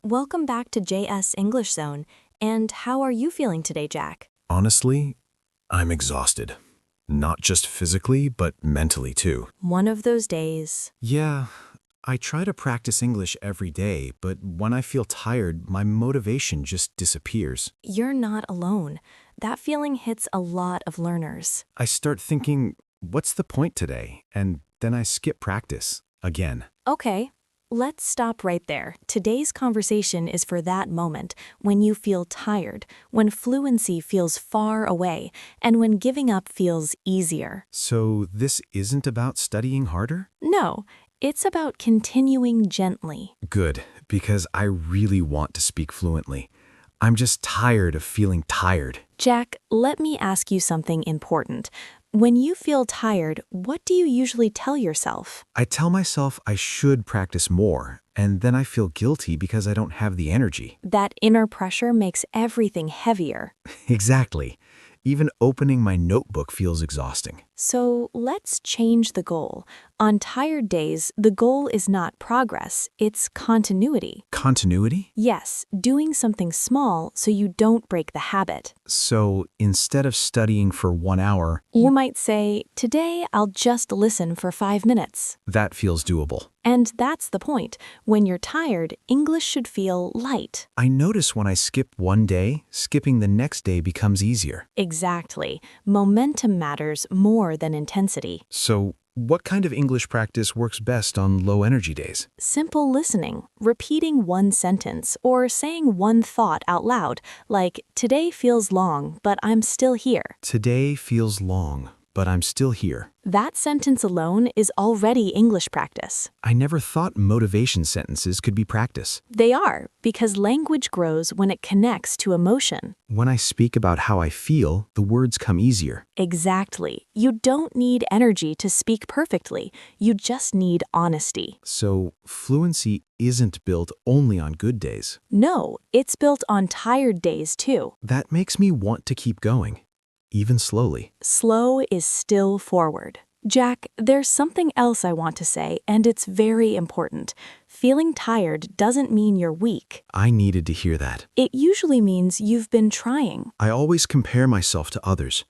Welcome back to JS English Zone. And how are you feeling today, Jack? Honestly, I'm exhausted. Not just physically, but mentally too. One of those days. Yeah, I try to practice English every day, but when I feel tired, my motivation just disappears. You're not alone. That feeling hits a lot of learners. I start thinking, what's the point today? And then I skip practice again. Okay, let's stop right there. Today's conversation is for that moment when you feel tired, when fluency feels far away, and when giving up feels easier. So this isn't about studying harder? No, it's about continuing gently. Good, because I really want to speak fluently. I'm just tired of feeling tired. Jack, let me ask you something important. When you feel tired, what do you usually tell yourself? I tell myself I should practice more, and then I feel guilty because I don't have the energy. That inner pressure makes everything heavier. Exactly. Even opening my notebook feels exhausting. So let's change the goal. On tired days, the goal is not progress, it's continuity. Continuity? Yes, doing something small so you don't break the habit. So instead of studying for 1 hour, You might say, today I'll just listen for 5 minutes. that feels doable. And that's the point. When you're tired, English should feel light. I notice when I skip one day, skipping the next day becomes easier. Exactly. Momentum matters more than intensity. So what kind of English practice works best on low energy days? Simple listening, repeating one sentence, or saying one thought out loud, like, today feels long, but I'm still here. Today feels long, but I'm still here. That sentence alone is already English practice. I never thought motivation sentences could be practice. They are, because language grows when it connects to emotion. When I speak about how I feel, the words come easier. Exactly. You don't need energy to speak perfectly. You just need honesty. So fluency isn't built only on good days. No, it's built on tired days too. That makes me want to keep going, even slowly. Slow is still forward. Jack, there's something else I want to say, and it's very important. Feeling tired doesn't mean you're weak. I needed to hear that. It usually means you've been trying. I always compare myself to others.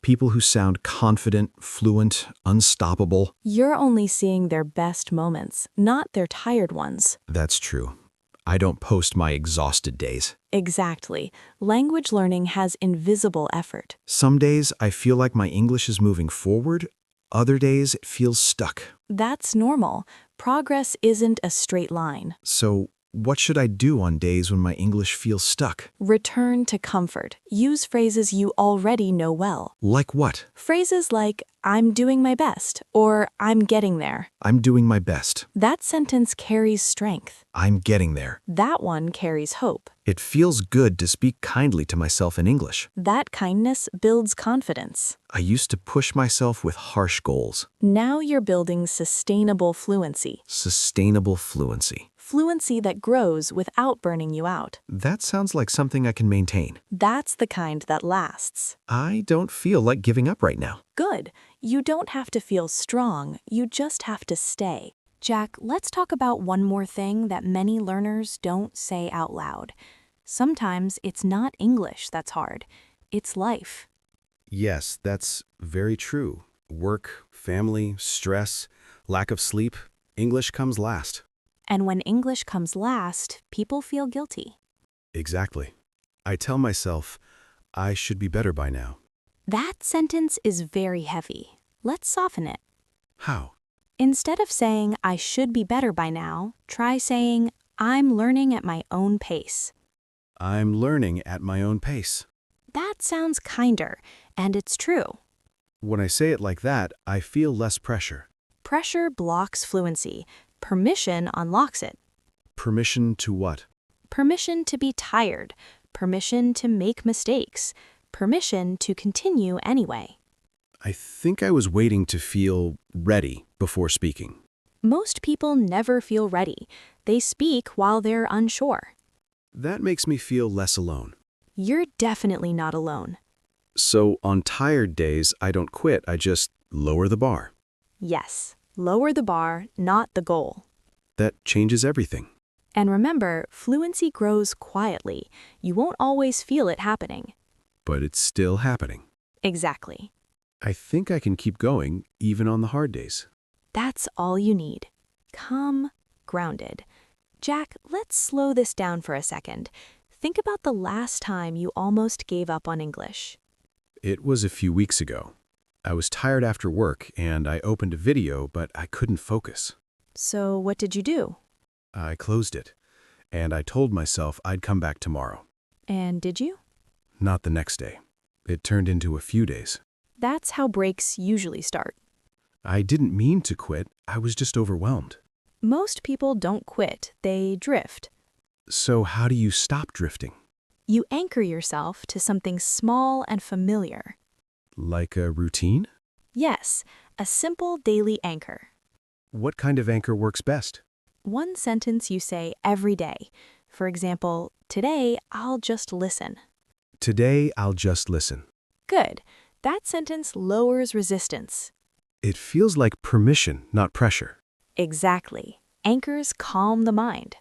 People who sound confident, fluent, unstoppable. You're only seeing their best moments, not their tired ones. That's true. I don't post my exhausted days. Exactly. Language learning has invisible effort. Some days I feel like my English is moving forward. Other days it feels stuck. That's normal. Progress isn't a straight line. So what should I do on days when my English feels stuck? Return to comfort. Use phrases you already know well. Like what? Phrases like, I'm doing my best, or I'm getting there. I'm doing my best. That sentence carries strength. I'm getting there. That one carries hope. It feels good to speak kindly to myself in English. That kindness builds confidence. I used to push myself with harsh goals. Now you're building sustainable fluency. Sustainable fluency. Fluency that grows without burning you out. That sounds like something I can maintain. That's the kind that lasts. I don't feel like giving up right now. Good. You don't have to feel strong, you just have to stay. Jack, let's talk about one more thing that many learners don't say out loud. Sometimes it's not English that's hard, it's life. Yes, that's very true. Work, family, stress, lack of sleep. English comes last. And when English comes last, people feel guilty. Exactly. I tell myself, I should be better by now. That sentence is very heavy. Let's soften it. How? Instead of saying, I should be better by now, try saying, I'm learning at my own pace. I'm learning at my own pace. That sounds kinder, and it's true. When I say it like that, I feel less pressure. Pressure blocks fluency. Permission unlocks it. Permission to what? Permission to be tired. Permission to make mistakes. Permission to continue anyway. I think I was waiting to feel ready before speaking. Most people never feel ready. They speak while they're unsure. That makes me feel less alone. You're definitely not alone. So on tired days, I don't quit, I just lower the bar. Yes, lower the bar, not the goal. That changes everything. And remember, fluency grows quietly. You won't always feel it happening. But it's still happening. Exactly. I think I can keep going, even on the hard days. That's all you need. Calm, grounded. Jack, let's slow this down for a second. Think about the last time you almost gave up on English. It was a few weeks ago. I was tired after work, and I opened a video, but I couldn't focus. So what did you do? I closed it, and I told myself I'd come back tomorrow. And did you? Not the next day. It turned into a few days. That's how breaks usually start. I didn't mean to quit, I was just overwhelmed. Most people don't quit, they drift. So how do you stop drifting? You anchor yourself to something small and familiar. Like a routine? Yes, a simple daily anchor. What kind of anchor works best? One sentence you say every day. For example, today I'll just listen. Today, I'll just listen. Good. That sentence lowers resistance. It feels like permission, not pressure. Exactly. Anchors calm the mind.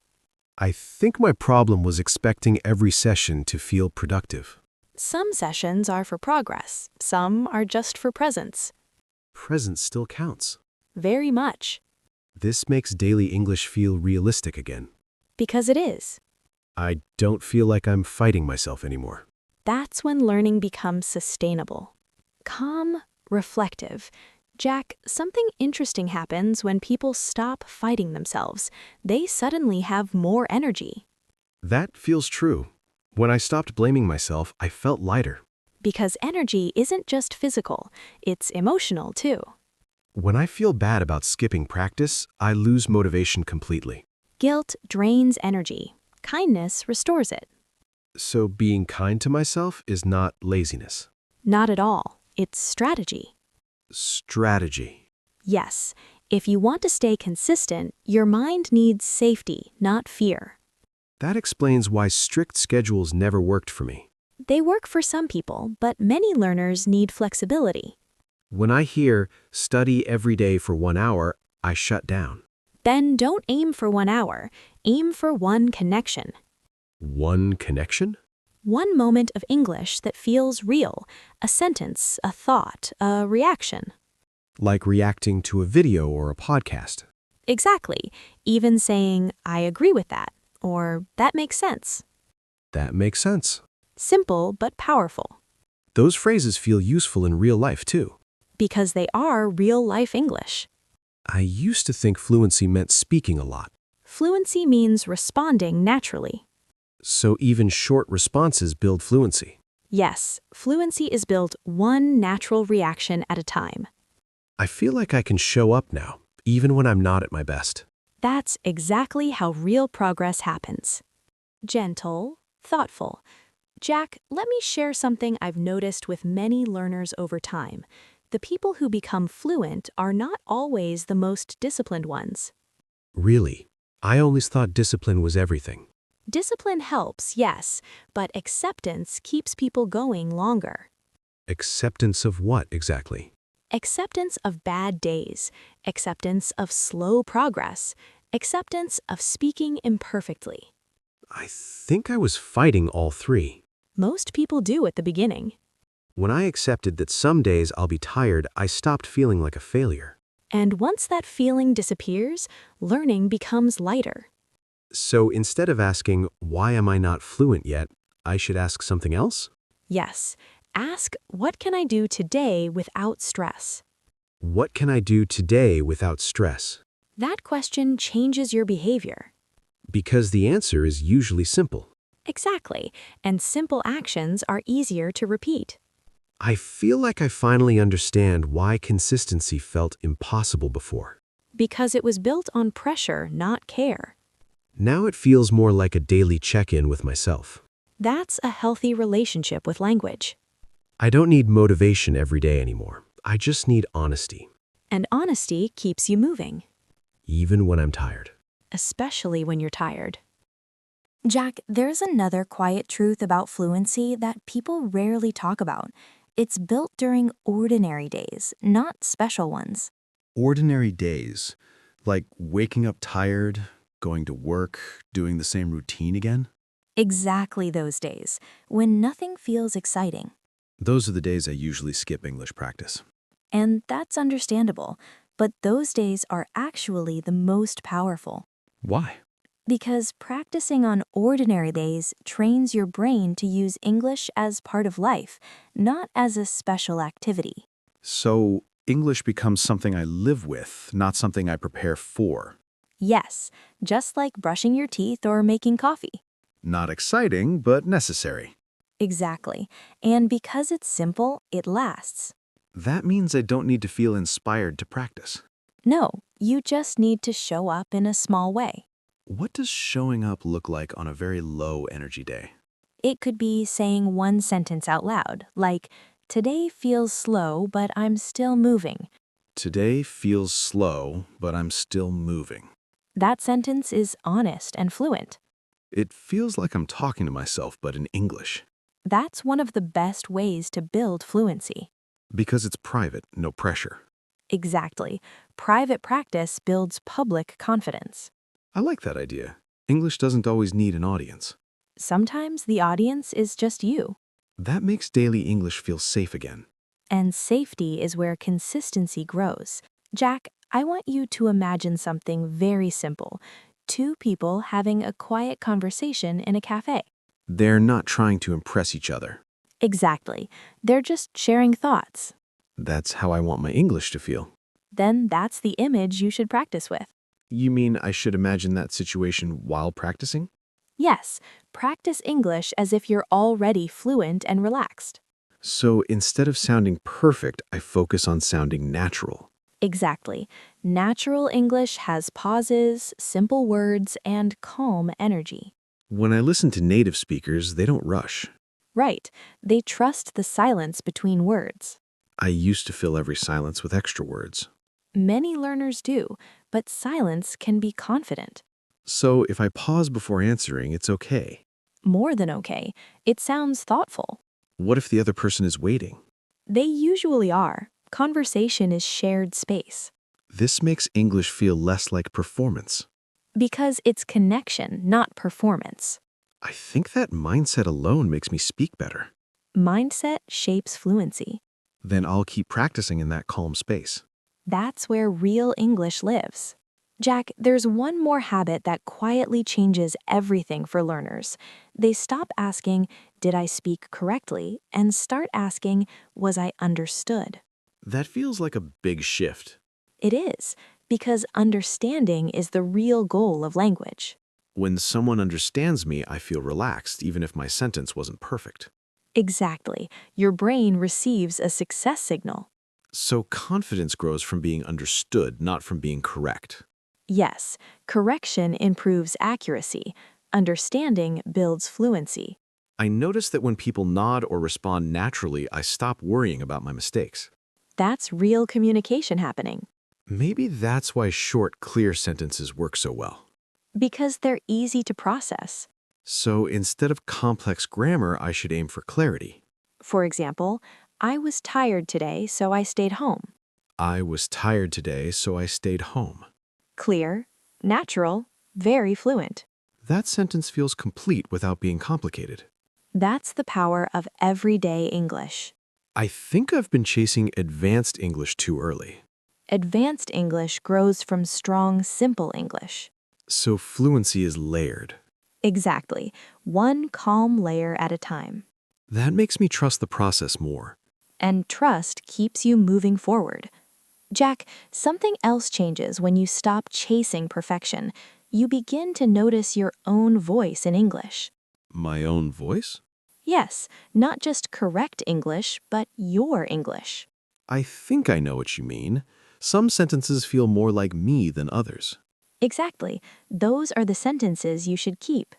I think my problem was expecting every session to feel productive. Some sessions are for progress, some are just for presence. Presence still counts. Very much. This makes daily English feel realistic again. Because it is. I don't feel like I'm fighting myself anymore. That's when learning becomes sustainable. Calm, reflective. Jack, something interesting happens when people stop fighting themselves. They suddenly have more energy. That feels true. When I stopped blaming myself, I felt lighter. Because energy isn't just physical, it's emotional too. When I feel bad about skipping practice, I lose motivation completely. Guilt drains energy. Kindness restores it. So being kind to myself is not laziness. Not at all. It's strategy. Strategy. Yes, if you want to stay consistent, your mind needs safety, not fear. That explains why strict schedules never worked for me. They work for some people, but many learners need flexibility. When I hear study every day for 1 hour, I shut down. Then don't aim for 1 hour. Aim for one connection. One connection? One moment of English that feels real. A sentence, a thought, a reaction. Like reacting to a video or a podcast. Exactly. Even saying, I agree with that, or that makes sense. That makes sense. Simple but powerful. Those phrases feel useful in real life too. Because they are real-life English. I used to think fluency meant speaking a lot. Fluency means responding naturally. So even short responses build fluency. Yes, fluency is built one natural reaction at a time. I feel like I can show up now, even when I'm not at my best. That's exactly how real progress happens. Gentle, thoughtful. Jack, let me share something I've noticed with many learners over time. The people who become fluent are not always the most disciplined ones. Really? I always thought discipline was everything. Discipline helps, yes, but acceptance keeps people going longer. Acceptance of what exactly? Acceptance of bad days, acceptance of slow progress, acceptance of speaking imperfectly. I think I was fighting all three. Most people do at the beginning. When I accepted that some days I'll be tired, I stopped feeling like a failure. And once that feeling disappears, learning becomes lighter. So instead of asking, why am I not fluent yet, I should ask something else? Yes, ask, what can I do today without stress? What can I do today without stress? That question changes your behavior. Because the answer is usually simple. Exactly, and simple actions are easier to repeat. I feel like I finally understand why consistency felt impossible before. Because it was built on pressure, not care. Now it feels more like a daily check-in with myself. That's a healthy relationship with language. I don't need motivation every day anymore. I just need honesty. And honesty keeps you moving. Even when I'm tired. Especially when you're tired. Jack, there's another quiet truth about fluency that people rarely talk about. It's built during ordinary days, not special ones. Ordinary days, like waking up tired, Going to work, doing the same routine again? Exactly those days, when nothing feels exciting. Those are the days I usually skip English practice. And that's understandable, but those days are actually the most powerful. Why? Because practicing on ordinary days trains your brain to use English as part of life, not as a special activity. So, English becomes something I live with, not something I prepare for. Yes, just like brushing your teeth or making coffee. Not exciting, but necessary. Exactly. And because it's simple, it lasts. That means I don't need to feel inspired to practice. No, you just need to show up in a small way. What does showing up look like on a very low energy day? It could be saying one sentence out loud, like, "Today feels slow, but I'm still moving." Today feels slow, but I'm still moving. That sentence is honest and fluent. It feels like I'm talking to myself, but in English. That's one of the best ways to build fluency. Because it's private, no pressure. Exactly. Private practice builds public confidence. I like that idea. English doesn't always need an audience. Sometimes the audience is just you. That makes daily English feel safe again. And safety is where consistency grows. Jack, I want you to imagine something very simple. Two people having a quiet conversation in a cafe. They're not trying to impress each other. Exactly. They're just sharing thoughts. That's how I want my English to feel. Then that's the image you should practice with. You mean I should imagine that situation while practicing? Yes, practice English as if you're already fluent and relaxed. So instead of sounding perfect, I focus on sounding natural. Exactly. Natural English has pauses, simple words, and calm energy. When I listen to native speakers, they don't rush. Right. They trust the silence between words. I used to fill every silence with extra words. Many learners do, but silence can be confident. So if I pause before answering, it's okay. More than okay. It sounds thoughtful. What if the other person is waiting? They usually are. Conversation is shared space. This makes English feel less like performance. Because it's connection, not performance. I think that mindset alone makes me speak better. Mindset shapes fluency. Then I'll keep practicing in that calm space. That's where real English lives. Jack, there's one more habit that quietly changes everything for learners. They stop asking, "Did I speak correctly?" and start asking, "Was I understood?" That feels like a big shift. It is, because understanding is the real goal of language. When someone understands me, I feel relaxed, even if my sentence wasn't perfect. Exactly. Your brain receives a success signal. So confidence grows from being understood, not from being correct. Yes, correction improves accuracy. Understanding builds fluency. I notice that when people nod or respond naturally, I stop worrying about my mistakes. That's real communication happening. Maybe that's why short, clear sentences work so well. Because they're easy to process. So instead of complex grammar, I should aim for clarity. For example, "I was tired today, so I stayed home." I was tired today, so I stayed home. Clear, natural, very fluent. That sentence feels complete without being complicated. That's the power of everyday English. I think I've been chasing advanced English too early. Advanced English grows from strong, simple English. So fluency is layered. Exactly, one calm layer at a time. That makes me trust the process more. And trust keeps you moving forward. Jack, something else changes when you stop chasing perfection. You begin to notice your own voice in English. My own voice? Yes, not just correct English, but your English. I think I know what you mean. Some sentences feel more like me than others. Exactly. Those are the sentences you should keep.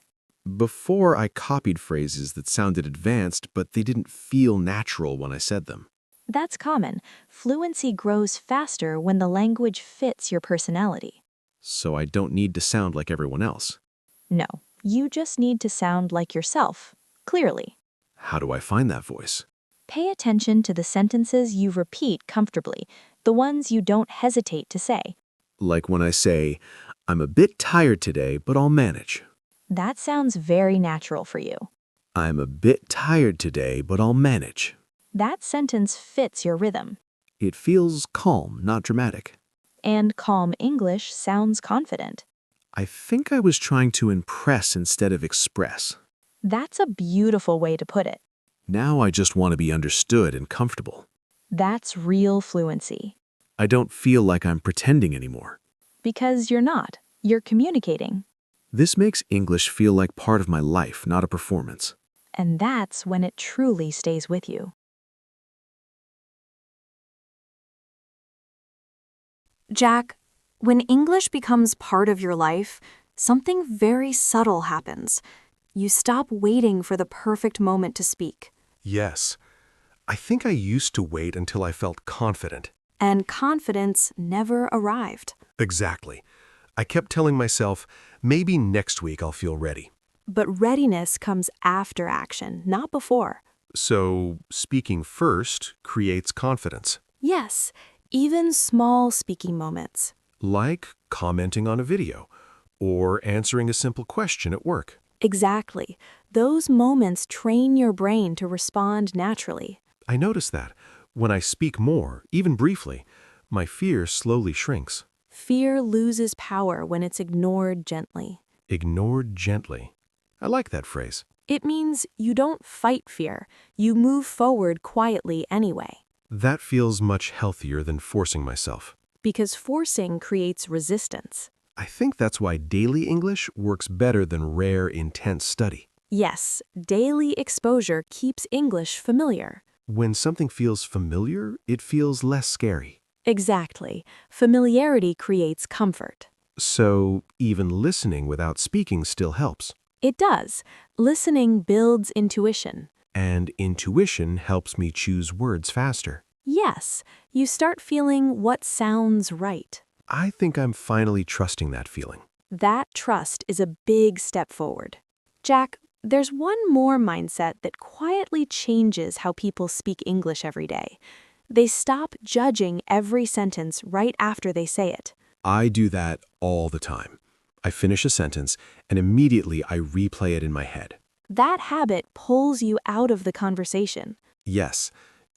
Before, I copied phrases that sounded advanced, but they didn't feel natural when I said them. That's common. Fluency grows faster when the language fits your personality. So I don't need to sound like everyone else. No, you just need to sound like yourself, clearly. How do I find that voice? Pay attention to the sentences you repeat comfortably, the ones you don't hesitate to say. Like when I say, I'm a bit tired today, but I'll manage. That sounds very natural for you. I'm a bit tired today, but I'll manage. That sentence fits your rhythm. It feels calm, not dramatic. And calm English sounds confident. I think I was trying to impress instead of express. That's a beautiful way to put it. Now I just want to be understood and comfortable. That's real fluency. I don't feel like I'm pretending anymore. Because you're not. You're communicating. This makes English feel like part of my life, not a performance. And that's when it truly stays with you. Jack, when English becomes part of your life, something very subtle happens. You stop waiting for the perfect moment to speak. Yes. I think I used to wait until I felt confident. And confidence never arrived. Exactly. I kept telling myself, maybe next week I'll feel ready. But readiness comes after action, not before. So, speaking first creates confidence. Yes, even small speaking moments. Like commenting on a video or answering a simple question at work. Exactly. Those moments train your brain to respond naturally. I notice that when I speak more, even briefly, my fear slowly shrinks. Fear loses power when it's ignored gently. Ignored gently. I like that phrase. It means you don't fight fear. You move forward quietly anyway. That feels much healthier than forcing myself. Because forcing creates resistance. I think that's why daily English works better than rare, intense study. Yes, daily exposure keeps English familiar. When something feels familiar, it feels less scary. Exactly. Familiarity creates comfort. So, even listening without speaking still helps. It does. Listening builds intuition. And intuition helps me choose words faster. Yes, you start feeling what sounds right. I think I'm finally trusting that feeling. That trust is a big step forward. Jack, there's one more mindset that quietly changes how people speak English every day. They stop judging every sentence right after they say it. I do that all the time. I finish a sentence and immediately I replay it in my head. That habit pulls you out of the conversation. Yes,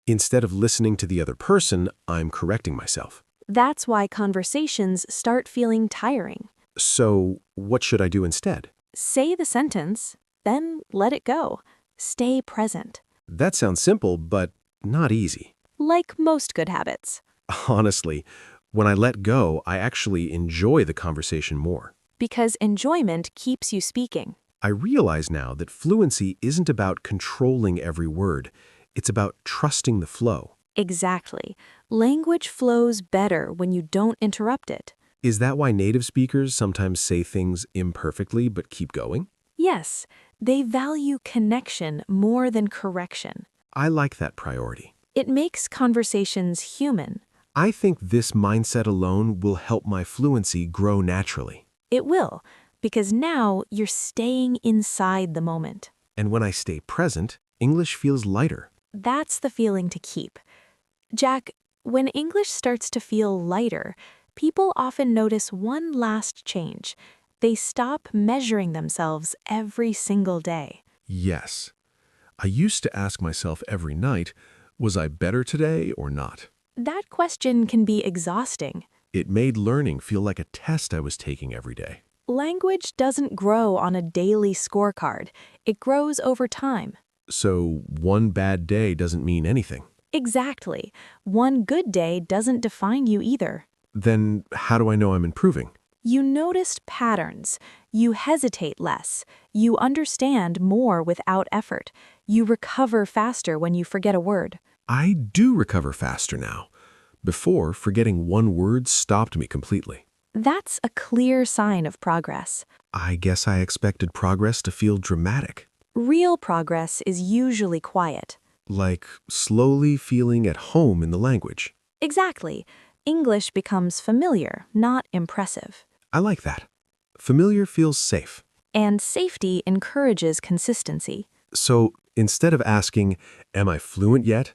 instead of listening to the other person, I'm correcting myself. That's why conversations start feeling tiring. So, what should I do instead? Say the sentence, then let it go. Stay present. That sounds simple, but not easy. Like most good habits. Honestly, when I let go, I actually enjoy the conversation more. Because enjoyment keeps you speaking. I realize now that fluency isn't about controlling every word. It's about trusting the flow. Exactly. Language flows better when you don't interrupt it. Is that why native speakers sometimes say things imperfectly but keep going? Yes, they value connection more than correction. I like that priority. It makes conversations human. I think this mindset alone will help my fluency grow naturally. It will, because now you're staying inside the moment. And when I stay present, English feels lighter. That's the feeling to keep. Jack, when English starts to feel lighter, people often notice one last change. They stop measuring themselves every single day. Yes. I used to ask myself every night, was I better today or not? That question can be exhausting. It made learning feel like a test I was taking every day. Language doesn't grow on a daily scorecard. It grows over time. So one bad day doesn't mean anything. Exactly. One good day doesn't define you either. Then how do I know I'm improving? You noticed patterns. You hesitate less. You understand more without effort. You recover faster when you forget a word. I do recover faster now. Before, forgetting one word stopped me completely. That's a clear sign of progress. I guess I expected progress to feel dramatic. Real progress is usually quiet. Like slowly feeling at home in the language. Exactly. English becomes familiar, not impressive. I like that. Familiar feels safe. And safety encourages consistency. So instead of asking, am I fluent yet?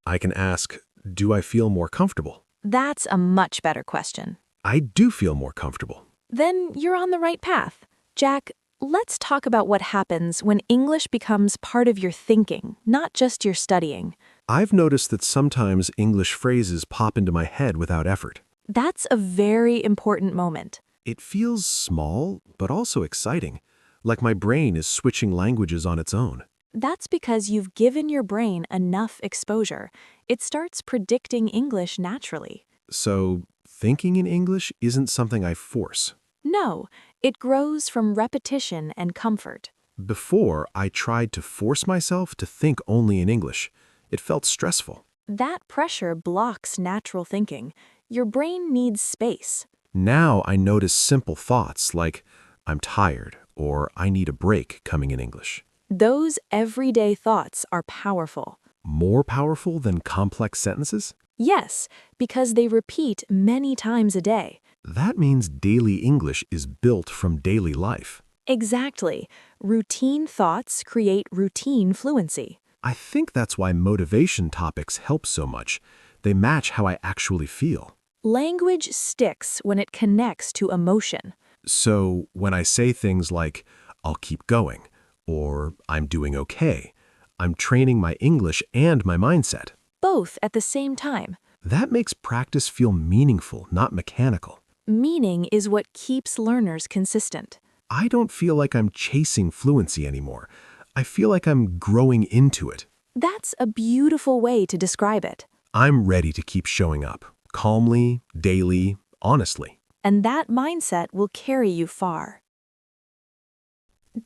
I can ask, do I feel more comfortable? That's a much better question. I do feel more comfortable. then you're on the right path. Jack, let's talk about what happens when English becomes part of your thinking, not just your studying. I've noticed that sometimes English phrases pop into my head without effort. That's a very important moment. It feels small, but also exciting, like my brain is switching languages on its own. That's because you've given your brain enough exposure. It starts predicting English naturally. So, thinking in English isn't something I force. No, it grows from repetition and comfort. Before, I tried to force myself to think only in English. It felt stressful. That pressure blocks natural thinking. Your brain needs space. Now I notice simple thoughts like, I'm tired, or I need a break coming in English. Those everyday thoughts are powerful. More powerful than complex sentences? Yes, because they repeat many times a day. That means daily English is built from daily life. Exactly. Routine thoughts create routine fluency. I think that's why motivation topics help so much. They match how I actually feel. Language sticks when it connects to emotion. So when I say things like, I'll keep going, or I'm doing okay, I'm training my English and my mindset. Both at the same time. That makes practice feel meaningful, not mechanical. Meaning is what keeps learners consistent. I don't feel like I'm chasing fluency anymore. I feel like I'm growing into it. That's a beautiful way to describe it. I'm ready to keep showing up, calmly, daily, honestly. And that mindset will carry you far.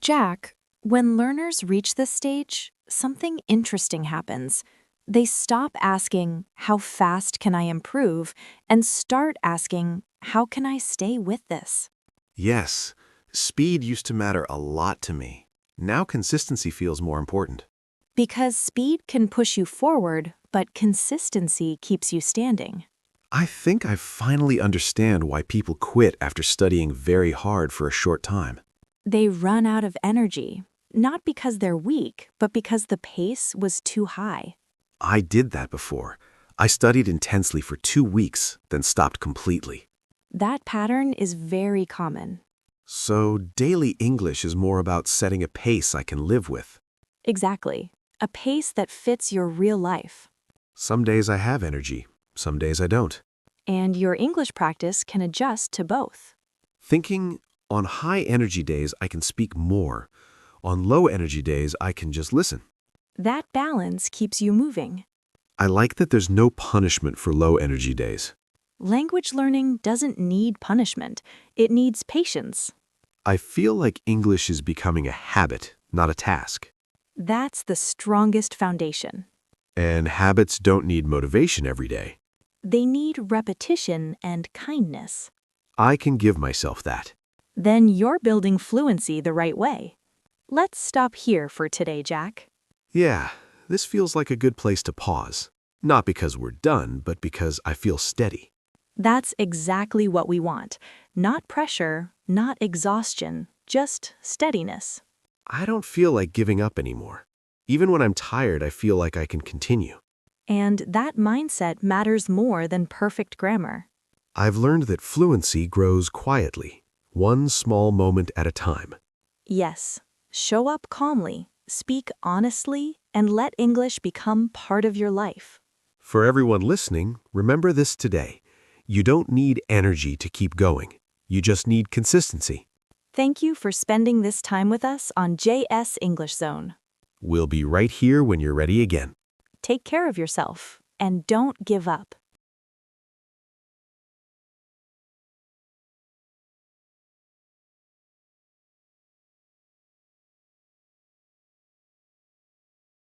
Jack, when learners reach this stage, something interesting happens. They stop asking, how fast can I improve, and start asking, how can I stay with this? Yes, speed used to matter a lot to me. Now consistency feels more important. Because speed can push you forward, but consistency keeps you standing. I think I finally understand why people quit after studying very hard for a short time. They run out of energy, not because they're weak, but because the pace was too high. I did that before. I studied intensely for 2 weeks, then stopped completely. That pattern is very common. So daily English is more about setting a pace I can live with. Exactly. A pace that fits your real life. Some days I have energy, some days I don't. And your English practice can adjust to both. Thinking, on high energy days I can speak more. On low energy days I can just listen. That balance keeps you moving. I like that there's no punishment for low energy days. Language learning doesn't need punishment. It needs patience. I feel like English is becoming a habit, not a task. That's the strongest foundation. And habits don't need motivation every day. They need repetition and kindness. I can give myself that. Then you're building fluency the right way. Let's stop here for today, Jack. Yeah, this feels like a good place to pause. Not because we're done, but because I feel steady. That's exactly what we want. Not pressure, not exhaustion, just steadiness. I don't feel like giving up anymore. Even when I'm tired, I feel like I can continue. And that mindset matters more than perfect grammar. I've learned that fluency grows quietly, one small moment at a time. Yes, show up calmly, speak honestly, and let English become part of your life. For everyone listening, remember this today. You don't need energy to keep going. You just need consistency. Thank you for spending this time with us on JS English Zone. We'll be right here when you're ready again. Take care of yourself, and don't give up.